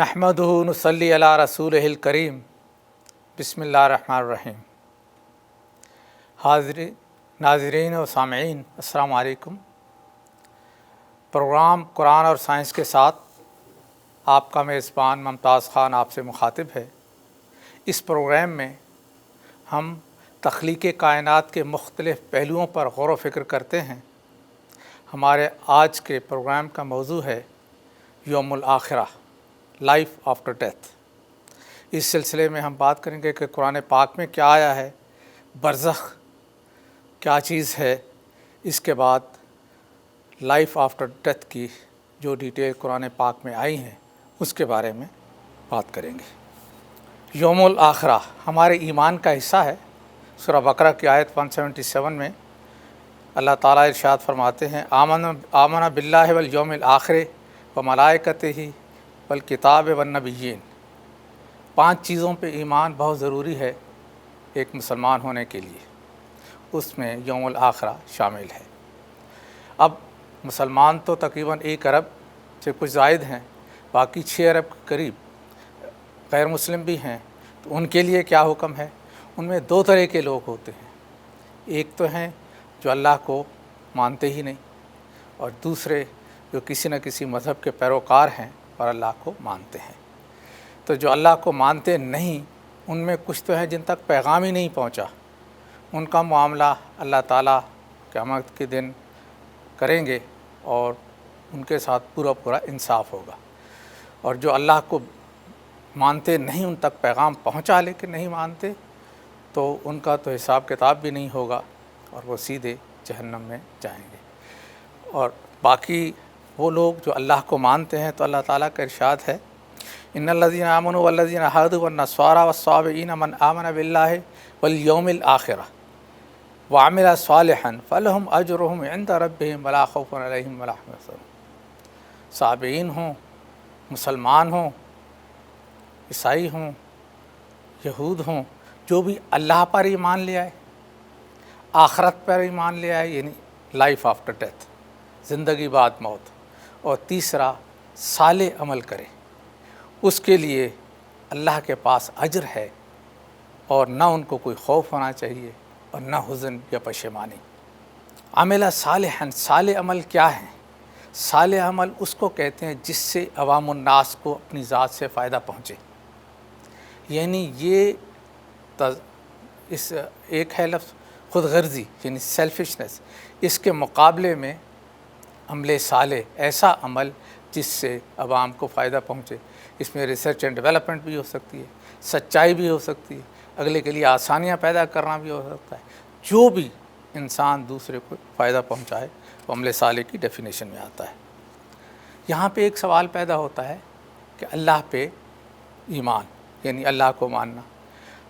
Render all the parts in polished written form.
نحمدہ نصلی علی رسولہ الکریم بسم اللہ الرحمن الرحیم۔ ناظرین و سامعین السلام علیکم۔ پروگرام قرآن اور سائنس کے ساتھ آپ کا میزبان ممتاز خان آپ سے مخاطب ہے۔ اس پروگرام میں ہم تخلیق کائنات کے مختلف پہلوؤں پر غور و فکر کرتے ہیں۔ ہمارے آج کے پروگرام کا موضوع ہے یوم الآخرہ، لائف آفٹر ڈیتھ۔ اس سلسلے میں ہم بات کریں گے کہ قرآن پاک میں کیا آیا ہے، برزخ کیا چیز ہے، اس کے بعد لائف آفٹر ڈیتھ کی جو ڈیٹیل قرآن پاک میں آئی ہیں اس کے بارے میں بات کریں گے۔ یوم الآخرہ ہمارے ایمان کا حصہ ہے۔ سورہ بقرہ کی آیت 177 میں اللہ تعالیٰ ارشاد فرماتے ہیں آمن باللہ والیوم الآخر وملائکتہ والکتاب والنبیین۔ 5 چیزوں پہ ایمان بہت ضروری ہے ایک مسلمان ہونے کے لیے، اس میں یوم الآخرہ شامل ہے۔ اب مسلمان تو تقریباً 1 ارب سے کچھ زائد ہیں، باقی 6 ارب کے قریب غیر مسلم بھی ہیں۔ تو ان کے لیے کیا حکم ہے؟ ان میں 2 طرح کے لوگ ہوتے ہیں، ایک تو ہیں جو اللہ کو مانتے ہی نہیں، اور دوسرے جو کسی نہ کسی مذہب کے پیروکار ہیں اور اللہ کو مانتے ہیں۔ تو جو اللہ کو مانتے نہیں ان میں کچھ تو ہیں جن تک پیغام ہی نہیں پہنچا، ان کا معاملہ اللہ تعالیٰ قیامت کے دن کریں گے اور ان کے ساتھ پورا انصاف ہوگا۔ اور جو اللہ کو مانتے نہیں، ان تک پیغام پہنچا لیکن نہیں مانتے، تو ان کا تو حساب کتاب بھی نہیں ہوگا اور وہ سیدھے جہنم میں جائیں گے۔ اور باقی وہ لوگ جو اللہ کو مانتے ہیں تو اللہ تعالیٰ کا ارشاد ہے ان الذین آمنوا والذین ہادوا والنصارى والصابئین من آمن باللہ والیوم الآخر وعمل صالحا فلہم اجرہم عند ربہم ولا خوف علیہم ولا هم يحزنون۔ صابئین ہوں، مسلمان ہوں، عیسائی ہوں، یہود ہوں، جو بھی اللہ پر ایمان لے آئے، آخرت پر ایمان لے آئے، یعنی لائف آفٹر ڈیتھ، زندگی بعد موت، اور تیسرا صالح عمل کرے، اس کے لیے اللہ کے پاس اجر ہے، اور نہ ان کو کوئی خوف ہونا چاہیے اور نہ حزن یا پشیمانی۔ عمل صالحا، صالح عمل کیا ہے؟ صالح عمل اس کو کہتے ہیں جس سے عوام الناس کو اپنی ذات سے فائدہ پہنچے، یعنی یہ اس ایک ہے لفظ خود غرضی یعنی سیلفشنس، اس کے مقابلے میں عمل صالح ایسا عمل جس سے عوام کو فائدہ پہنچے۔ اس میں ریسرچ اینڈ ڈیولپمنٹ بھی ہو سکتی ہے، سچائی بھی ہو سکتی ہے، اگلے کے لیے آسانیاں پیدا کرنا بھی ہو سکتا ہے۔ جو بھی انسان دوسرے کو فائدہ پہنچائے وہ عمل صالح کی ڈیفینیشن میں آتا ہے۔ یہاں پہ ایک سوال پیدا ہوتا ہے کہ اللہ پہ ایمان یعنی اللہ کو ماننا،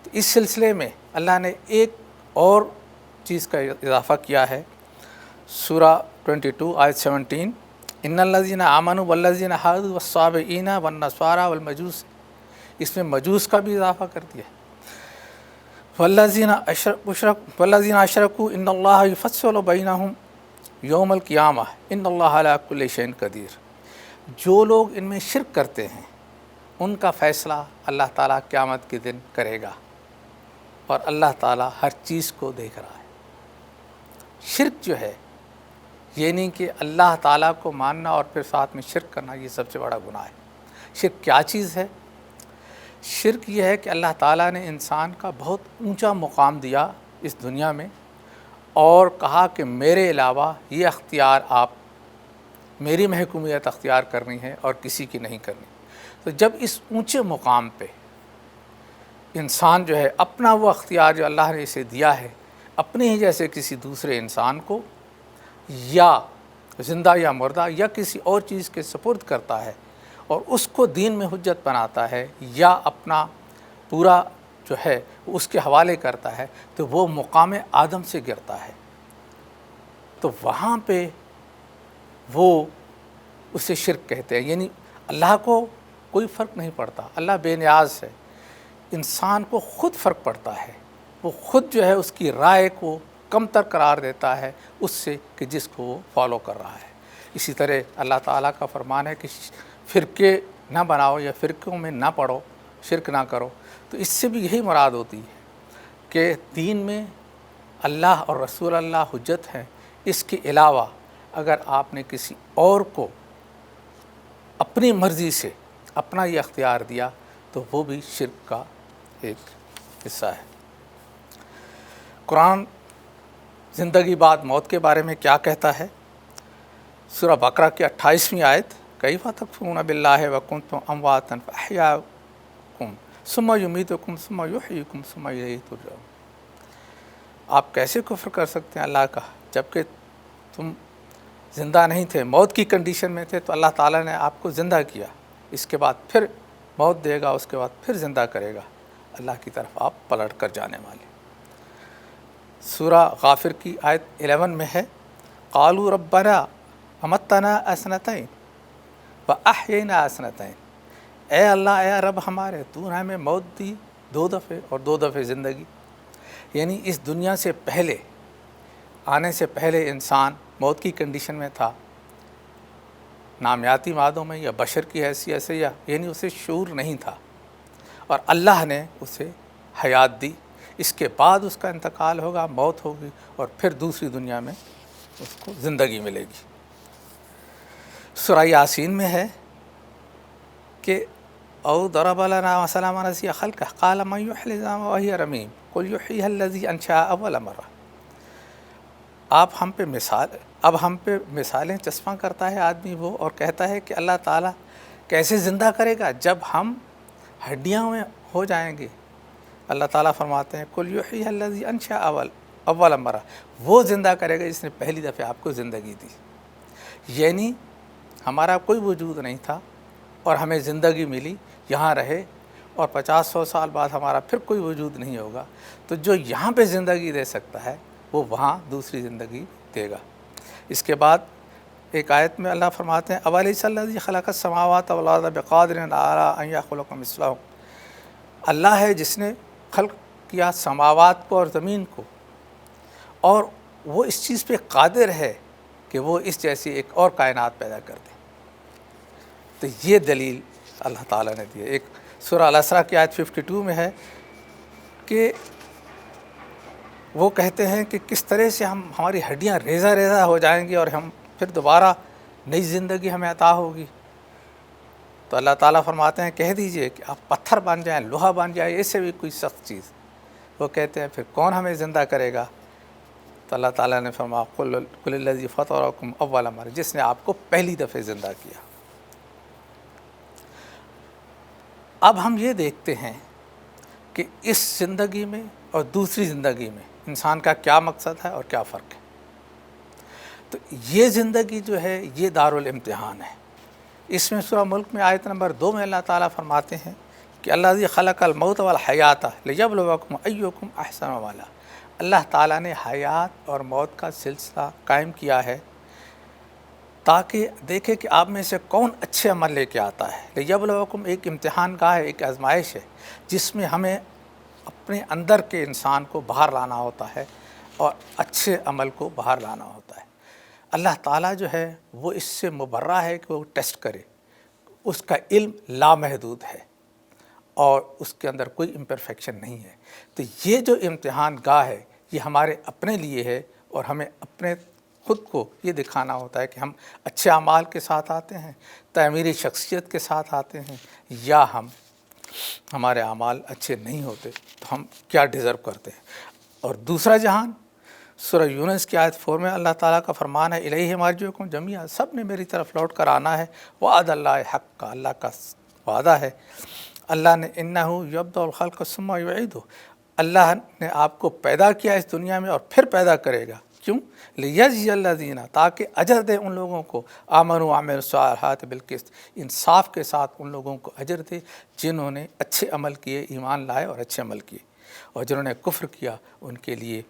تو اس سلسلے میں اللہ نے ایک اور چیز کا اضافہ کیا ہے۔ سورہ 22 آیت 17 ان الذین آمنوا والذین ہادوا والصابئین والنصارى والمجوس، اس میں مجوس کا بھی اضافہ کر دیا۔ والذین اشرکوا ان اللہ یفصل بینہم یوم القیامہ ان اللہ علی کل شیء قدیر۔ جو لوگ ان میں شرک کرتے ہیں ان کا فیصلہ اللہ تعالیٰ قیامت کے دن کرے گا، اور اللہ تعالیٰ ہر چیز کو دیکھ رہا ہے۔ شرک جو ہے یعنی کہ اللہ تعالیٰ کو ماننا اور پھر ساتھ میں شرک کرنا، یہ سب سے بڑا گناہ ہے۔ شرک کیا چیز ہے؟ شرک یہ ہے کہ اللہ تعالیٰ نے انسان کا بہت اونچا مقام دیا اس دنیا میں اور کہا کہ میرے علاوہ یہ اختیار آپ میری محکومیت اختیار کرنی ہے اور کسی کی نہیں کرنی۔ تو جب اس اونچے مقام پہ انسان جو ہے اپنا وہ اختیار جو اللہ نے اسے دیا ہے اپنے ہی جیسے کسی دوسرے انسان کو یا زندہ یا مردہ یا کسی اور چیز کے سپرد کرتا ہے اور اس کو دین میں حجت بناتا ہے یا اپنا پورا جو ہے اس کے حوالے کرتا ہے، تو وہ مقام آدم سے گرتا ہے۔ تو وہاں پہ وہ اسے شرک کہتے ہیں، یعنی اللہ کو کوئی فرق نہیں پڑتا، اللہ بے نیاز ہے، انسان کو خود فرق پڑتا ہے، وہ خود جو ہے اس کی رائے کو کم تر قرار دیتا ہے اس سے کہ جس کو وہ فالو کر رہا ہے۔ اسی طرح اللہ تعالیٰ کا فرمان ہے کہ فرقے نہ بناؤ یا فرقوں میں نہ پڑھو، شرک نہ کرو، تو اس سے بھی یہی مراد ہوتی ہے کہ دین میں اللہ اور رسول اللہ حجت ہیں، اس کے علاوہ اگر آپ نے کسی اور کو اپنی مرضی سے اپنا یہ اختیار دیا تو وہ بھی شرک کا ایک حصہ ہے۔ قرآن زندگی بعد موت کے بارے میں کیا کہتا ہے؟ سورہ بقرہ کی 28ویں آیت، کیف تکفرون باللہ وکنتم امواتا فاحیاکم ثم یمیتکم ثم یحییکم ثم الیہ ترجعون۔ آپ کیسے کفر کر سکتے ہیں اللہ کا جبکہ تم زندہ نہیں تھے، موت کی کنڈیشن میں تھے، تو اللہ تعالیٰ نے آپ کو زندہ کیا، اس کے بعد پھر موت دے گا، اس کے بعد پھر زندہ کرے گا، اللہ کی طرف آپ پلٹ کر جانے والے۔ سورہ غافر کی آیت 11 میں ہے، قالوا ربنا امتنا اسنتین واحیینا اسنتین، اے اللہ اے رب ہمارے، تو نے ہمیں موت دی 2 دفعے اور 2 دفعے زندگی، یعنی اس دنیا سے پہلے آنے سے پہلے انسان موت کی کنڈیشن میں تھا، نامیاتی مادوں میں یا بشر کی حیثیت سے، یعنی اسے شعور نہیں تھا، اور اللہ نے اسے حیات دی، اس کے بعد اس کا انتقال ہوگا، موت ہوگی، اور پھر دوسری دنیا میں اس کو زندگی ملے گی۔ سورہ یاسین میں ہے کہ او ضرب لنا مثلا من نسی خلقہ قال من یحیی العظام وہی رمیم قل یحییها الذی انشأ اول مرہ۔ اب ہم پہ مثالیں چسپاں کرتا ہے آدمی وہ، اور کہتا ہے کہ اللہ تعالیٰ کیسے زندہ کرے گا جب ہم ہڈیاں میں ہو جائیں گے۔ اللہ تعالیٰ فرماتے ہیں قل یحییها الذی انشأ اول مرہ، وہ زندہ کرے گا جس نے پہلی دفعہ آپ کو زندگی دی، یعنی ہمارا کوئی وجود نہیں تھا اور ہمیں زندگی ملی، یہاں رہے، اور 50-100 سال بعد ہمارا پھر کوئی وجود نہیں ہوگا، تو جو یہاں پہ زندگی دے سکتا ہے وہ وہاں دوسری زندگی دے گا۔ اس کے بعد ایک آیت میں اللہ فرماتے ہیں اولیس الذی خلق السماوات والارض بقادر علی ان یخلق مثلہم، اللہ ہے جس نے خلق کیا سماوات کو اور زمین کو، اور وہ اس چیز پہ قادر ہے کہ وہ اس جیسی ایک اور کائنات پیدا کر دے۔ تو یہ دلیل اللہ تعالیٰ نے دی ہے۔ ایک سورہ الاسراء کی آیت 52 میں ہے کہ وہ کہتے ہیں کہ کس طرح سے ہماری ہڈیاں ریزہ ریزہ ہو جائیں گی اور ہم پھر دوبارہ نئی زندگی ہمیں عطا ہوگی۔ تو اللہ تعالیٰ فرماتے ہیں کہہ دیجئے کہ آپ پتھر بن جائیں، لوہا بن جائے، اس سے بھی کوئی سخت چیز۔ وہ کہتے ہیں پھر کون ہمیں زندہ کرے گا؟ تو اللہ تعالیٰ نے فرمایا قل الذی فطرکم اول مرہ، جس نے آپ کو پہلی دفعہ زندہ کیا۔ اب ہم یہ دیکھتے ہیں کہ اس زندگی میں اور دوسری زندگی میں انسان کا کیا مقصد ہے اور کیا فرق ہے۔ تو یہ زندگی جو ہے یہ دارالامتحان ہے۔ اس میں سورہ ملک میں آیت نمبر 2 میں اللہ تعالیٰ فرماتے ہیں کہ الذی خلق الموت والحیات لیبلوکم ایکم احسن عملا، اللہ تعالیٰ نے حیات اور موت کا سلسلہ قائم کیا ہے تاکہ دیکھے کہ آپ میں سے کون اچھے عمل لے کے آتا ہے۔ لیبلوکم ایک امتحان گاہ ہے، ایک آزمائش ہے جس میں ہمیں اپنے اندر کے انسان کو باہر لانا ہوتا ہے اور اچھے عمل کو باہر لانا ہوتا ہے۔ اللہ تعالیٰ جو ہے وہ اس سے مبرہ ہے کہ وہ ٹیسٹ کرے، اس کا علم لامحدود ہے اور اس کے اندر کوئی امپرفیکشن نہیں ہے۔ تو یہ جو امتحان گاہ ہے یہ ہمارے اپنے لیے ہے، اور ہمیں اپنے خود کو یہ دکھانا ہوتا ہے کہ ہم اچھے اعمال کے ساتھ آتے ہیں، تعمیری شخصیت کے ساتھ آتے ہیں، یا ہمارے اعمال اچھے نہیں ہوتے تو ہم کیا ڈیزرو کرتے ہیں۔ اور دوسرا جہان سورہ یونس کی آیت 4 میں اللہ تعالیٰ کا فرمان ہے الیہ مرجعکم جمیعا، سب نے میری طرف لوٹ کر آنا ہے، وعد اللہ حق کا، اللہ کا وعدہ ہے۔ اللہ نے انہ یبدأ الخلق ثم یعیدہ، اللہ نے آپ کو پیدا کیا اس دنیا میں اور پھر پیدا کرے گا، کیوں؟ لیجزی الذین، تاکہ اجر دے ان لوگوں کو آمنوا وعملوا الصالحات بالقسط، انصاف کے ساتھ ان لوگوں کو اجر دے جنہوں نے اچھے عمل کیے، ایمان لائے اور اچھے عمل کیے، اور جنہوں نے کفر کیا ان کے لیے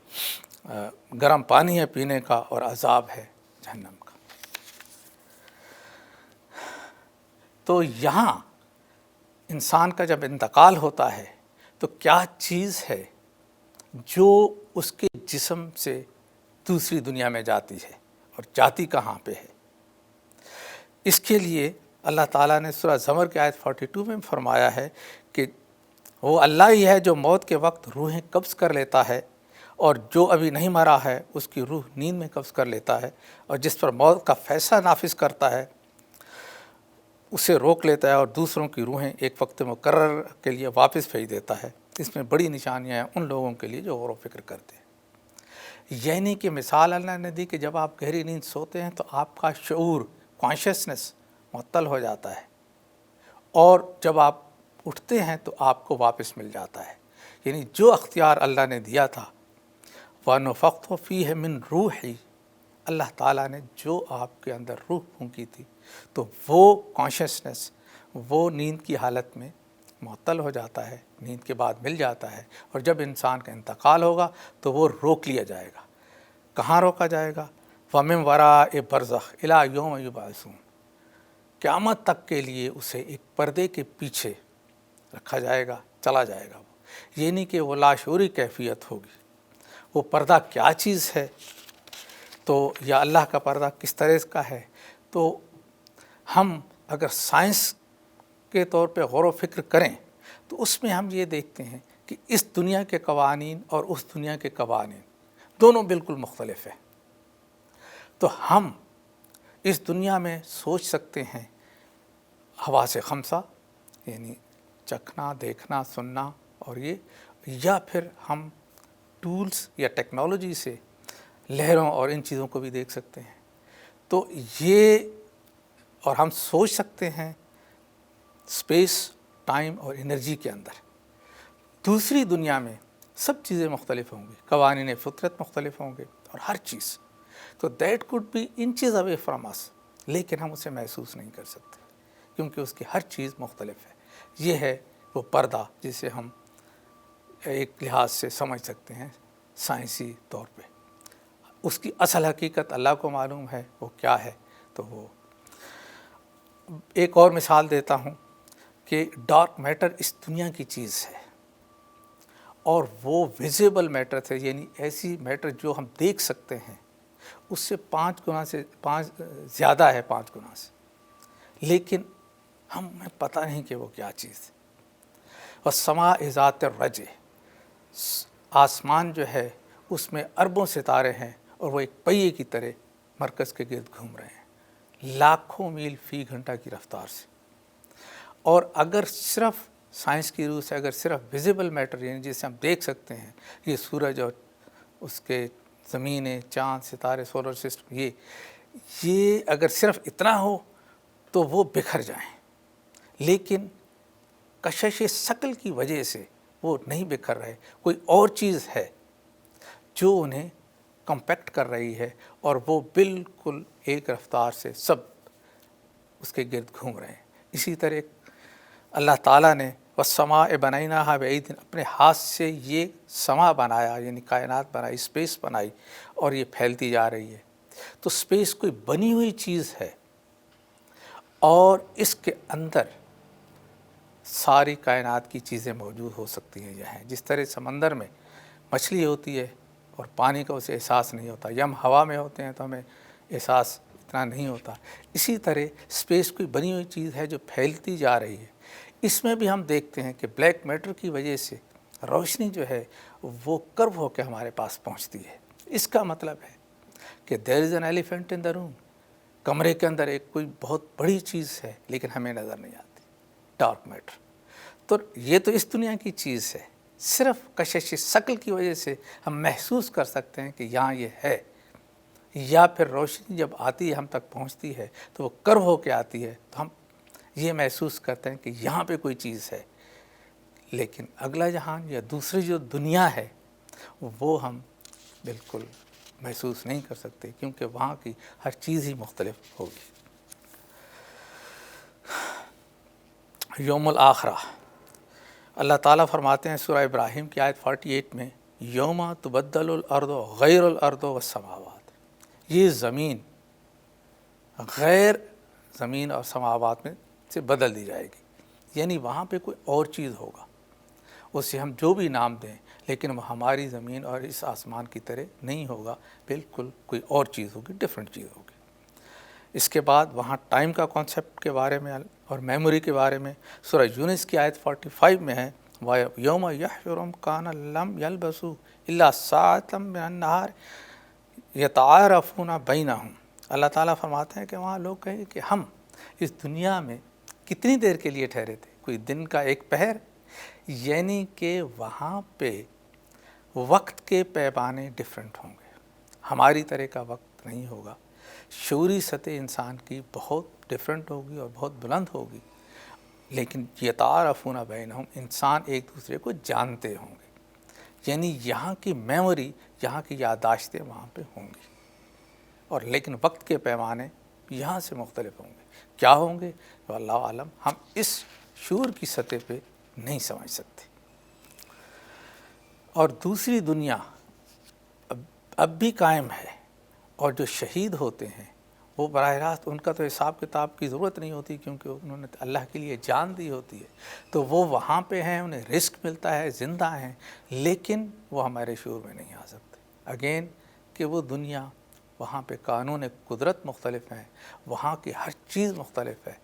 گرم پانی ہے پینے کا اور عذاب ہے جہنم کا۔ تو یہاں انسان کا جب انتقال ہوتا ہے تو کیا چیز ہے جو اس کے جسم سے دوسری دنیا میں جاتی ہے، اور جاتی کہاں پہ ہے؟ اس کے لیے اللہ تعالیٰ نے سورہ زمر کی آیت 42 میں فرمایا ہے کہ وہ اللہ ہی ہے جو موت کے وقت روحیں قبض کر لیتا ہے، اور جو ابھی نہیں مرا ہے اس کی روح نیند میں قبض کر لیتا ہے، اور جس پر موت کا فیصلہ نافذ کرتا ہے اسے روک لیتا ہے، اور دوسروں کی روحیں ایک وقت مقرر کے لیے واپس بھیج دیتا ہے۔ اس میں بڑی نشانیاں ہیں ان لوگوں کے لیے جو غور و فکر کرتے ہیں۔ یعنی کہ مثال اللہ نے دی کہ جب آپ گہری نیند سوتے ہیں تو آپ کا شعور، کانشیسنس معطل ہو جاتا ہے، اور جب آپ اٹھتے ہیں تو آپ کو واپس مل جاتا ہے۔ یعنی جو اختیار اللہ نے دیا تھا، وَنَفَخْتُ فِيهِ مِن رُوحِي، اللہ تعالیٰ نے جو آپ کے اندر روح پھونکی تھی، تو وہ کانشیسنس وہ نیند کی حالت میں معطل ہو جاتا ہے، نیند کے بعد مل جاتا ہے، اور جب انسان کا انتقال ہوگا تو وہ روک لیا جائے گا۔ کہاں روکا جائے گا؟ وَمِن وَرَاءِ بَرْزَخٍ إِلَىٰ يَوْمِ يُبْعَثُونَ، قیامت تک کے لیے اسے ایک پردے کے پیچھے رکھا جائے گا، چلا جائے گا وہ، یعنی کہ وہ لاشعوری کیفیت ہوگی۔ وہ پردہ کیا چیز ہے، تو یا اللہ کا پردہ کس طرح کا ہے، تو ہم اگر سائنس کے طور پہ غور و فکر کریں تو اس میں ہم یہ دیکھتے ہیں کہ اس دنیا کے قوانین اور اس دنیا کے قوانین دونوں بالکل مختلف ہیں۔ تو ہم اس دنیا میں سوچ سکتے ہیں حواس خمسہ، یعنی چکھنا، دیکھنا، سننا، اور یہ، یا پھر ہم ٹولز یا ٹیکنالوجی سے لہروں اور ان چیزوں کو بھی دیکھ سکتے ہیں۔ تو یہ، اور ہم سوچ سکتے ہیں اسپیس، ٹائم اور انرجی کے اندر۔ دوسری دنیا میں سب چیزیں مختلف ہوں گی، قوانین فطرت مختلف ہوں گے اور ہر چیز، تو that could be inches away from us, لیکن ہم اسے محسوس نہیں کر سکتے کیونکہ اس کی ہر چیز مختلف ہے۔ یہ ہے وہ پردہ جسے ہم ایک لحاظ سے سمجھ سکتے ہیں سائنسی طور پہ۔ اس کی اصل حقیقت اللہ کو معلوم ہے وہ کیا ہے۔ تو وہ ایک اور مثال دیتا ہوں کہ ڈارک میٹر اس دنیا کی چیز ہے، اور وہ ویزیبل میٹر ہے، یعنی ایسی میٹر جو ہم دیکھ سکتے ہیں، اس سے 5 گنا سے زیادہ ہے، 5 گنا سے، لیکن ہمیں پتہ نہیں کہ وہ کیا چیز ہے۔ وَالسَّمَاءِ ذَاتِ الرَّجْعِ، آسمان جو ہے اس میں اربوں ستارے ہیں، اور وہ ایک پہیے کی طرح مرکز کے گرد گھوم رہے ہیں لاکھوں میل فی گھنٹہ کی رفتار سے۔ اور اگر صرف سائنس کی روح سے اگر صرف ویزیبل میٹر، یعنی جسے ہم دیکھ سکتے ہیں، یہ سورج اور اس کے زمینیں، چاند، ستارے، سولر سسٹم، یہ اگر صرف اتنا ہو تو وہ بکھر جائیں، لیکن کشش ثقل کی وجہ سے وہ نہیں بکھر رہے، کوئی اور چیز ہے جو انہیں کمپیکٹ کر رہی ہے، اور وہ بالکل ایک رفتار سے سب اس کے گرد گھوم رہے ہیں۔ اسی طرح اللہ تعالیٰ نے وَالسَّمَاءِ بَنَيْنَاهَا بِأَيْدٍ، اپنے ہاتھ سے یہ سما بنایا، یعنی کائنات بنائی، اسپیس بنائی، اور یہ پھیلتی جا رہی ہے۔ تو اسپیس کوئی بنی ہوئی چیز ہے، اور اس کے اندر ساری کائنات کی چیزیں موجود ہو سکتی ہیں یا ہیں۔ جس طرح سمندر میں مچھلی ہوتی ہے اور پانی کا اسے احساس نہیں ہوتا، یا ہم ہوا میں ہوتے ہیں تو ہمیں احساس اتنا نہیں ہوتا، اسی طرح اسپیس کوئی بنی ہوئی چیز ہے جو پھیلتی جا رہی ہے۔ اس میں بھی ہم دیکھتے ہیں کہ بلیک میٹر کی وجہ سے روشنی جو ہے وہ کرو ہو کے ہمارے پاس پہنچتی ہے۔ اس کا مطلب ہے کہ دیر از این ایلیفینٹ ان دا روم، کمرے کے اندر ایک کوئی بہت بڑی چیز ہے لیکن ہمیں نظر نہیں آتی، ڈارک میٹر۔ تو یہ تو اس دنیا کی چیز ہے، صرف کشش ثقل کی وجہ سے ہم محسوس کر سکتے ہیں کہ یہاں یہ ہے، یا پھر روشنی جب آتی ہے ہم تک پہنچتی ہے تو وہ کرو ہو کے آتی ہے، تو ہم یہ محسوس کرتے ہیں کہ یہاں پہ کوئی چیز ہے، لیکن اگلا جہان یا دوسری جو دنیا ہے وہ ہم بالکل محسوس نہیں کر سکتے، کیونکہ وہاں کی ہر چیز ہی مختلف ہوگی۔ یوم الآخرہ، اللہ تعالیٰ فرماتے ہیں سورہ ابراہیم کی آیت 48 میں، یوم تبدل الارض غیر الارض والسماوات، یہ زمین غیر زمین اور سماوات میں سے بدل دی جائے گی، یعنی وہاں پہ کوئی اور چیز ہوگا، اسے ہم جو بھی نام دیں، لیکن وہ ہماری زمین اور اس آسمان کی طرح نہیں ہوگا، بالکل کوئی اور چیز ہوگی، ڈیفرنٹ چیز ہوگی۔ اس کے بعد وہاں ٹائم کا کانسیپٹ کے بارے میں اور میموری کے بارے میں سورہ یونس کی آیت 45 میں ہے، وَيَوْمَ يَحْشُرُهُمْ كَانَ لَمْ يَلْبَثُوا إِلَّا سَاعَةً مِّنَ النَّهَارِ يَتَعَارَفُونَ بَيْنَهُمْ۔ اللہ تعالیٰ فرماتے ہیں کہ وہاں لوگ کہیں گے کہ ہم اس دنیا میں کتنی دیر کے لیے ٹھہرے تھے، کوئی دن کا ایک پہر، یعنی کہ وہاں پہ وقت کے پیمانے ڈیفرنٹ ہوں گے، ہماری طرح کا وقت نہیں ہوگا، شعوری سطح انسان کی بہت ڈیفرنٹ ہوگی اور بہت بلند ہوگی، لیکن یتعارفون بینہم، انسان ایک دوسرے کو جانتے ہوں گے، یعنی یہاں کی میموری، یہاں کی یادداشتیں وہاں پہ ہوں گی، اور لیکن وقت کے پیمانے یہاں سے مختلف ہوں گے۔ کیا ہوں گے تو اللہ عالم، ہم اس شعور کی سطح پہ نہیں سمجھ سکتے۔ اور دوسری دنیا اب بھی قائم ہے، اور جو شہید ہوتے ہیں وہ براہ راست ان کا تو حساب کتاب کی ضرورت نہیں ہوتی، کیونکہ انہوں نے اللہ کے لیے جان دی ہوتی ہے، تو وہ وہاں پہ ہیں، انہیں رزق ملتا ہے، زندہ ہیں، لیکن وہ ہمارے شعور میں نہیں آ سکتے۔ اگین کہ وہ دنیا، وہاں پہ قانون قدرت مختلف ہیں، وہاں کی ہر چیز مختلف ہے،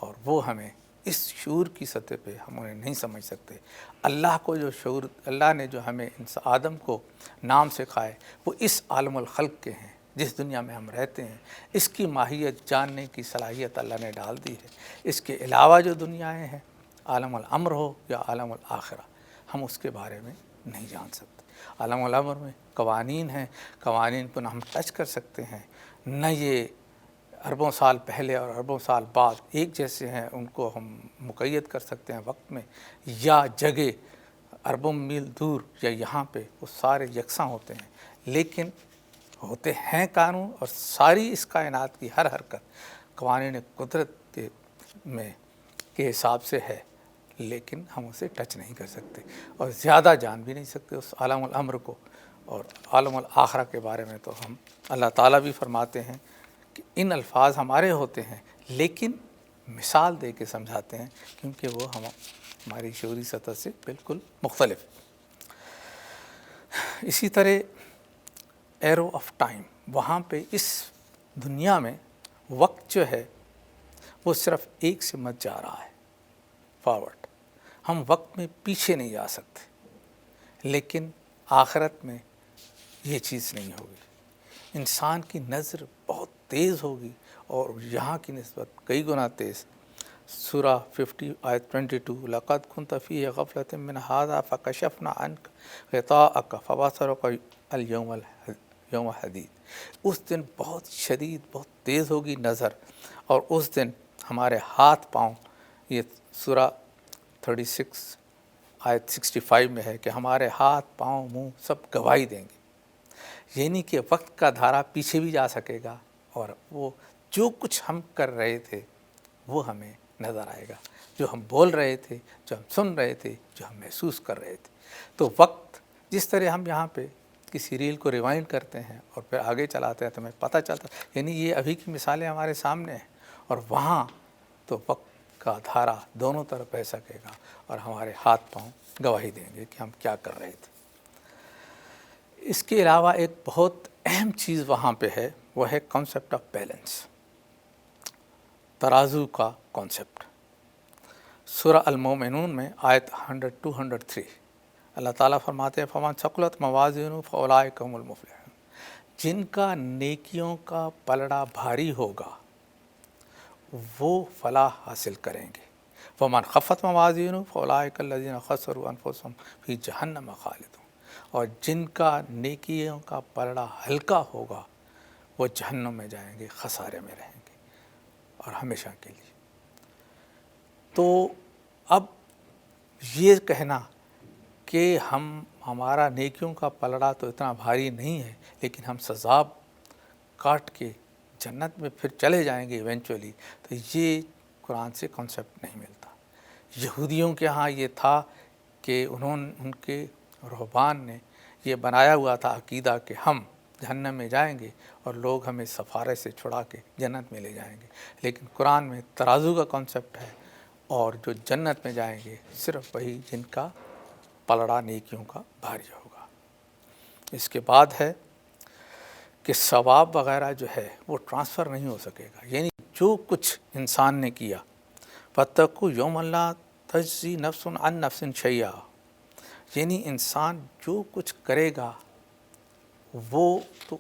اور وہ ہمیں اس شعور کی سطح پہ ہم انہیں نہیں سمجھ سکتے۔ اللہ کو جو شعور، اللہ نے جو ہمیں آدم کو نام سکھائے، وہ اس عالم الخلق کے ہیں، جس دنیا میں ہم رہتے ہیں، اس کی ماہیت جاننے کی صلاحیت اللہ نے ڈال دی ہے۔ اس کے علاوہ جو دنیایں ہیں، عالم الامر ہو یا عالم الآخرہ، ہم اس کے بارے میں نہیں جان سکتے۔ عالم الامر میں قوانین ہیں، قوانین کو نہ ہم ٹچ کر سکتے ہیں، نہ یہ اربوں سال پہلے اور اربوں سال بعد ایک جیسے ہیں، ان کو ہم مقید کر سکتے ہیں وقت میں، یا جگہ اربوں میل دور یا یہاں پہ وہ سارے یکساں ہوتے ہیں، لیکن ہوتے ہیں قانون، اور ساری اس کائنات کی ہر حرکت قوانین قدرت کے حساب سے ہے، لیکن ہم اسے ٹچ نہیں کر سکتے اور زیادہ جان بھی نہیں سکتے اس عالم الامر کو۔ اور عالم الآخرہ کے بارے میں تو ہم، اللہ تعالیٰ بھی فرماتے ہیں کہ ان الفاظ ہمارے ہوتے ہیں، لیکن مثال دے کے سمجھاتے ہیں، کیونکہ وہ ہماری شعوری سطح سے بالکل مختلف۔ اسی طرح ایرو آف ٹائم، وہاں پہ اس دنیا میں وقت جو ہے وہ صرف ایک سمت جا رہا ہے، فارورڈ، ہم وقت میں پیچھے نہیں جا سکتے، لیکن آخرت میں یہ چیز نہیں ہوگی، انسان کی نظر بہت تیز ہوگی، اور یہاں کی نسبت کئی گنا تیز۔ سورہ 50 آیت 22، لَقَدْ كُنْتَ فِي غَفْلَةٍ مِّنْ هَٰذَا فَكَشَفْنَا عَنْكَ غِطَاءَكَ فَبَصَرُكَ الْيَوْمَ حَدِيدٌ۔ اس دن بہت شدید، بہت تیز ہوگی نظر، اور اس دن ہمارے ہاتھ پاؤں، یہ سورہ 36 آیت 65 میں ہے کہ ہمارے ہاتھ پاؤں منہ سب گواہی دیں گے، یعنی کہ وقت کا دھارا پیچھے بھی جا سکے گا، اور وہ جو کچھ ہم کر رہے تھے وہ ہمیں نظر آئے گا، جو ہم بول رہے تھے، جو ہم سن رہے تھے، جو ہم محسوس کر رہے تھے۔ تو وقت، جس طرح ہم یہاں پہ کسی ریل کو ریوائنڈ کرتے ہیں اور پھر آگے چلاتے ہیں تو ہمیں پتہ چلتا، یعنی یہ ابھی کی مثالیں ہمارے سامنے ہیں، اور وہاں تو وقت کا دھارا دونوں طرف بہہ سکے گا، اور ہمارے ہاتھ پاؤں گواہی دیں گے کہ ہم کیا کر رہے تھے۔ اس کے علاوہ ایک بہت اہم چیز وہاں پہ ہے، وہ ہے کانسیپٹ آف بیلنس، ترازو کا کانسیپٹ۔ سورہ المومنون میں آیت 100-103 اللہ تعالیٰ فرماتے ہیں، فَمَنْ ثَقُلَتْ مَوَازِينُهُ فَأُولَٰئِكَ هُمُ الْمُفْلِحُونَ، جن کا نیکیوں کا پلڑا بھاری ہوگا وہ فلاح حاصل کریں گے۔ وَمَنْ خَفَّتْ مَوَازِينُهُ فَأُولَٰئِكَ الَّذِينَ خَسِرُوا أَنفُسَهُمْ فِي جَهَنَّمَ خَالِدُونَ، اور جن کا نیکیوں کا پلڑا ہلکا ہوگا وہ جہنم میں جائیں گے، خسارے میں رہیں گے اور ہمیشہ کے لیے۔ تو اب یہ کہنا کہ ہمارا نیکیوں کا پلڑا تو اتنا بھاری نہیں ہے، لیکن ہم سزا کاٹ کے جنت میں پھر چلے جائیں گے ایونچولی، تو یہ قرآن سے کانسیپٹ نہیں ملتا۔ یہودیوں کے ہاں یہ تھا کہ ان کے رہبان نے یہ بنایا ہوا تھا عقیدہ کہ ہم جہنم میں جائیں گے اور لوگ ہمیں سفارے سے چھڑا کے جنت میں لے جائیں گے، لیکن قرآن میں ترازو کا کانسیپٹ ہے، اور جو جنت میں جائیں گے صرف وہی جن کا پلڑا نیکیوں کا بھاری ہوگا۔ اس کے بعد ہے کہ ثواب وغیرہ جو ہے وہ ٹرانسفر نہیں ہو سکے گا، یعنی جو کچھ انسان نے کیا، فَاتَّقُوا يَوْمًا لَا تَجْزِي نَفْسٌ عَن نَفْسٍ شَيْئًا، یعنی انسان جو کچھ کرے گا وہ تو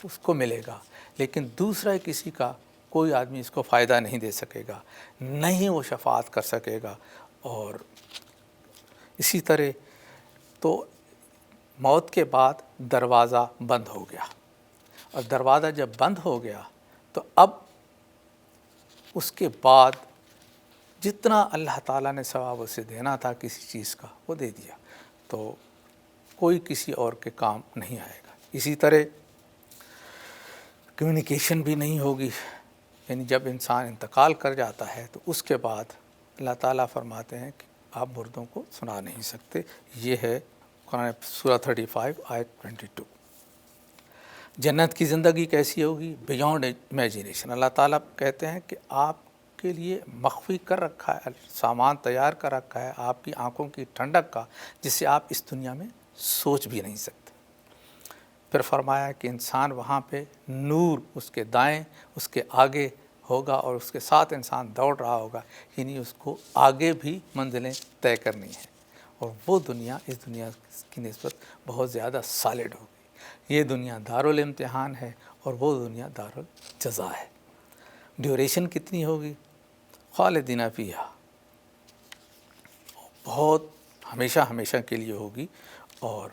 اس کو ملے گا، لیکن دوسرا کسی کا کوئی آدمی اس کو فائدہ نہیں دے سکے گا، نہ ہی وہ شفاعت کر سکے گا۔ اور اسی طرح تو موت کے بعد دروازہ بند ہو گیا، اور دروازہ جب بند ہو گیا تو اب اس کے بعد جتنا اللہ تعالیٰ نے ثواب اسے دینا تھا کسی چیز کا وہ دے دیا، تو کوئی کسی اور کے کام نہیں آئے گا۔ اسی طرح کمیونیکیشن بھی نہیں ہوگی، یعنی جب انسان انتقال کر جاتا ہے تو اس کے بعد اللہ تعالیٰ فرماتے ہیں کہ آپ مردوں کو سنا نہیں سکتے۔ یہ ہے قرآن سورہ 35 آیت 22۔ جنت کی زندگی کیسی ہوگی؟ Beyond imagination. اللہ تعالیٰ کہتے ہیں کہ آپ کے لیے مخفی کر رکھا ہے، سامان تیار کر رکھا ہے آپ کی آنکھوں کی ٹھنڈک کا، جسے آپ اس دنیا میں سوچ بھی نہیں سکتے۔ پھر فرمایا کہ انسان وہاں پہ نور اس کے دائیں اس کے آگے ہوگا، اور اس کے ساتھ انسان دوڑ رہا ہوگا، یعنی اس کو آگے بھی منزلیں طے کرنی ہیں، اور وہ دنیا اس دنیا کی نسبت بہت زیادہ سالڈ ہوگی۔ یہ دنیا دارالامتحان ہے اور وہ دنیا دارالجزا ہے۔ ڈیوریشن کتنی ہوگی؟ خالدین فیہا، بہت ہمیشہ ہمیشہ کے لیے ہوگی، اور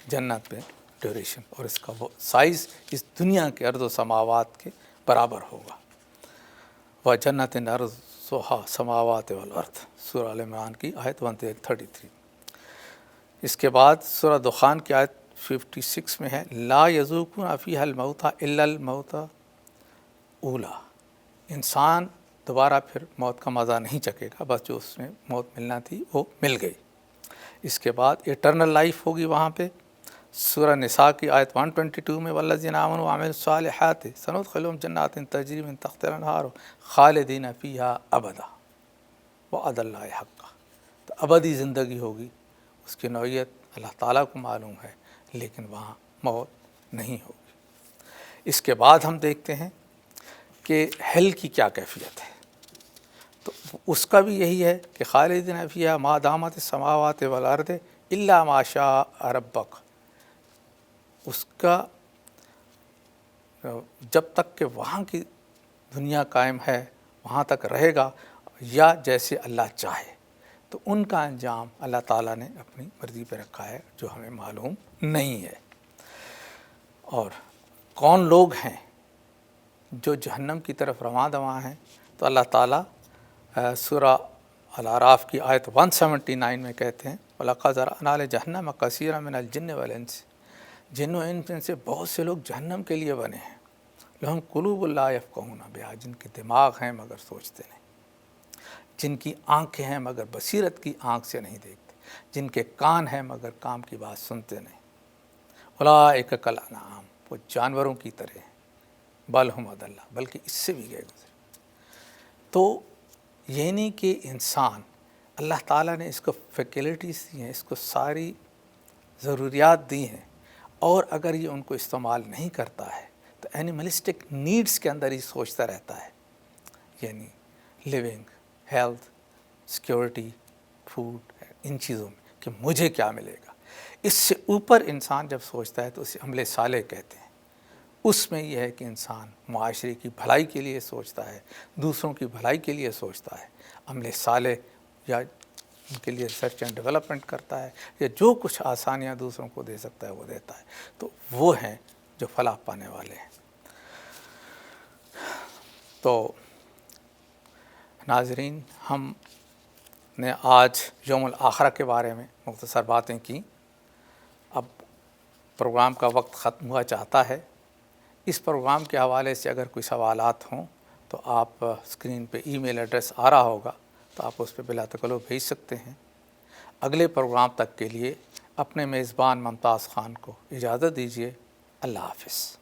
جنت میں ڈیوریشن اور اس کا وہ سائز اس دنیا کے ارض و سماوات کے برابر ہوگا۔ وَجَنَّةٍ عَرْضُهَا السَّمَاوَاتُ وَالْأَرْضُ، سورہ آل عمران کی آیت 133۔ اس کے بعد سورہ دخان کی آیت 56 میں ہے لا یذوقون فیہا الموت الا الموت اولا، انسان دوبارہ پھر موت کا مزہ نہیں چکے گا، بس جو اس میں موت ملنا تھی وہ مل گئی۔ اس کے بعد ایٹرنل لائف ہوگی وہاں پہ، سورہ نساء کی آیت 122 میں والذین آمنوا وعملوا الصالحات سندخلهم جنات تجری من تحتها الانہار خالدین فیہا ابدا وعد اللہ حقا۔ تو ابدی زندگی ہوگی، اس کی نوعیت اللہ تعالیٰ کو معلوم ہے، لیکن وہاں موت نہیں ہوگی۔ اس کے بعد ہم دیکھتے ہیں کہ ہیل کی کیا کیفیت ہے، تو اس کا بھی یہی ہے کہ خالدین فیہا ما دامت السماوات والارض الا ما شاء ربک، اس کا جب تک کہ وہاں کی دنیا قائم ہے وہاں تک رہے گا، یا جیسے اللہ چاہے، تو ان کا انجام اللہ تعالیٰ نے اپنی مرضی پہ رکھا ہے جو ہمیں معلوم نہیں ہے۔ اور کون لوگ ہیں جو جہنم کی طرف رواں دواں ہیں؟ تو اللہ تعالیٰ سورہ الاعراف کی آیت 179 میں کہتے ہیں وَلَقَدْ ذَرَأْنَا لِجَهَنَّمَ كَثِيرًا مِنَ الْجِنِّ وَالْإِنسِ، جن و انس میں سے بہت سے لوگ جہنم کے لیے بنے ہیں، لَهُمْ قُلُوبٌ لَا يَفْقَهُونَ بِهَا، جن کے دماغ ہیں مگر سوچتے نہیں، جن کی آنکھیں ہیں مگر بصیرت کی آنکھ سے نہیں دیکھتے، جن کے کان ہیں مگر کام کی بات سنتے نہیں۔ اولئک کالانعام، وہ جانوروں کی طرح ہیں، بل ہم اضل، بلکہ اس سے بھی گئے گزرے۔ تو یعنی کہ انسان، اللہ تعالیٰ نے اس کو فیکلٹیز دی ہیں، اس کو ساری ضروریات دی ہیں، اور اگر یہ ان کو استعمال نہیں کرتا ہے تو اینیملسٹک نیڈز کے اندر ہی سوچتا رہتا ہے، یعنی لیونگ، ہیلتھ، سیکیورٹی، فوڈ، ان چیزوں میں کہ مجھے کیا ملے گا۔ اس سے اوپر انسان جب سوچتا ہے تو اسے عمل صالح کہتے ہیں۔ اس میں یہ ہے کہ انسان معاشرے کی بھلائی کے لیے سوچتا ہے، دوسروں کی بھلائی کے لیے سوچتا ہے، عمل صالح یا ان کے لیے ریسرچ اینڈ ڈیولپمنٹ کرتا ہے، یا جو کچھ آسانیاں دوسروں کو دے سکتا ہے وہ دیتا ہے، تو وہ ہیں جو فلاح پانے والے ہیں۔ تو ناظرین، ہم نے آج یوم الآخرہ کے بارے میں مختصر باتیں کی۔ اب پروگرام کا وقت ختم ہوا چاہتا ہے۔ اس پروگرام کے حوالے سے اگر کوئی سوالات ہوں تو آپ اسکرین پہ ای میل ایڈریس آ رہا ہوگا، تو آپ اس پہ بلا تکلف بھیج سکتے ہیں۔ اگلے پروگرام تک کے لیے اپنے میزبان ممتاز خان کو اجازت دیجیے۔ اللہ حافظ۔